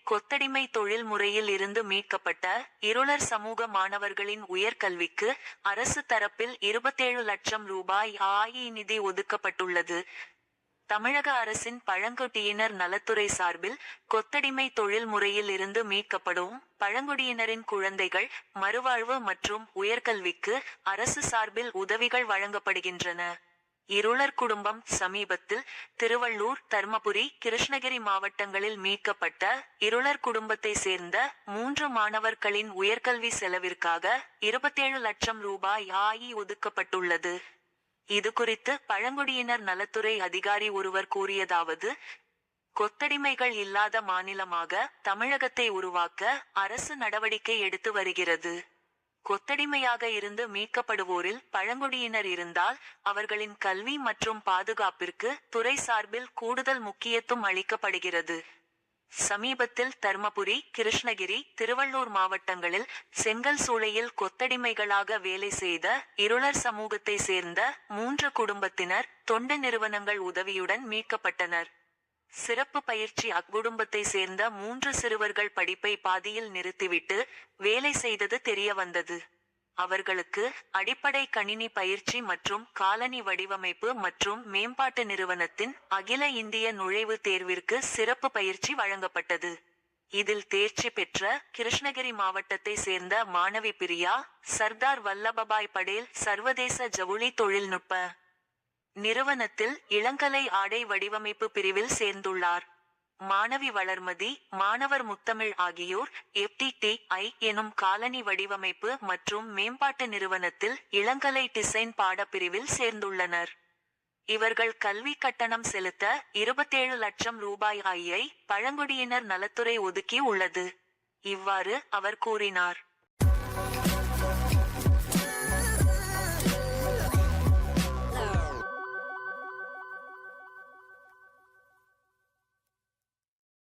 கொத்தடிமை தொழில் முறையில் இருந்து மீட்கப்பட்ட இருளர் சமூக மாணவர்களின் உயர்கல்விக்கு அரசு தரப்பில் 27 லட்சம் ரூபாய் நிதி ஒதுக்கப்பட்டுள்ளது. தமிழக அரசின் பழங்குடியினர் நலத்துறை சார்பில் கொத்தடிமை தொழில் முறையில் இருந்து மீட்கப்படும் பழங்குடியினரின் குழந்தைகள் மறுவாழ்வு மற்றும் உயர்கல்விக்கு அரசு சார்பில் உதவிகள் வழங்கப்படுகின்றன. இருளர் குடும்பம் சமீபத்தில் திருவள்ளூர், தர்மபுரி, கிருஷ்ணகிரி மாவட்டங்களில் மீட்கப்பட்ட இருளர் குடும்பத்தை சேர்ந்த 3 மாணவர்களின் உயர்கல்வி செலவிற்காக 27 லட்சம் ரூபாய் ஒதுக்கப்பட்டுள்ளது. இதுகுறித்து பழங்குடியினர் நலத்துறை அதிகாரி ஒருவர் கூறியதாவது: கொத்தடிமைகள் இல்லாத மாநிலமாக தமிழகத்தை உருவாக்க அரசு நடவடிக்கை எடுத்து வருகிறது. கொத்தடிமையாக இருந்து மீட்கப்படுவோரில் பழங்குடியினர் இருந்தால் அவர்களின் கல்வி மற்றும் பாதுகாப்பிற்கு துறை சார்பில் கூடுதல் முக்கியத்துவம் அளிக்கப்படுகிறது. சமீபத்தில் தர்மபுரி, கிருஷ்ணகிரி, திருவள்ளூர் மாவட்டங்களில் செங்கல் சூளையில் கொத்தடிமைகளாக வேலை செய்த இருளர் சமூகத்தை சேர்ந்த 3 குடும்பத்தினர் தொண்டு நிறுவனங்கள் உதவியுடன் மீட்கப்பட்டனர். சிறப்பு பயிற்சி அக்குடும்பத்தை சேர்ந்த 3 சிறுவர்கள் படிப்பை பாதியில் நிறுத்திவிட்டு வேலை செய்தது தெரிய வந்தது. அவர்களுக்கு அடிப்படை கணினி பயிற்சி மற்றும் காலனி வடிவமைப்பு மற்றும் மேம்பாட்டு நிறுவனத்தின் அகில இந்திய நுழைவுத் தேர்விற்கு சிறப்பு பயிற்சி வழங்கப்பட்டது. இதில் தேர்ச்சி பெற்ற கிருஷ்ணகிரி மாவட்டத்தை சேர்ந்த மாணவி பிரியா, சர்தார் வல்லபாய் படேல் சர்வதேச ஜவுளி தொழில்நுட்ப நிறுவனத்தில் இளங்கலை ஆடை வடிவமைப்பு பிரிவில் சேர்ந்துள்ளார். மாணவி வளர்மதி, மாணவர் முத்தமிழ் ஆகியோர் FTTI எனும் காலனி வடிவமைப்பு மற்றும் மேம்பாட்டு நிறுவனத்தில் இளங்கலை டிசைன் பாடப்பிரிவில் சேர்ந்துள்ளனர். இவர்கள் கல்வி கட்டணம் செலுத்த 27 லட்சம் ரூபாய் பழங்குடியினர் நலத்துறை ஒதுக்கி உள்ளது. இவ்வாறு அவர் கூறினார்.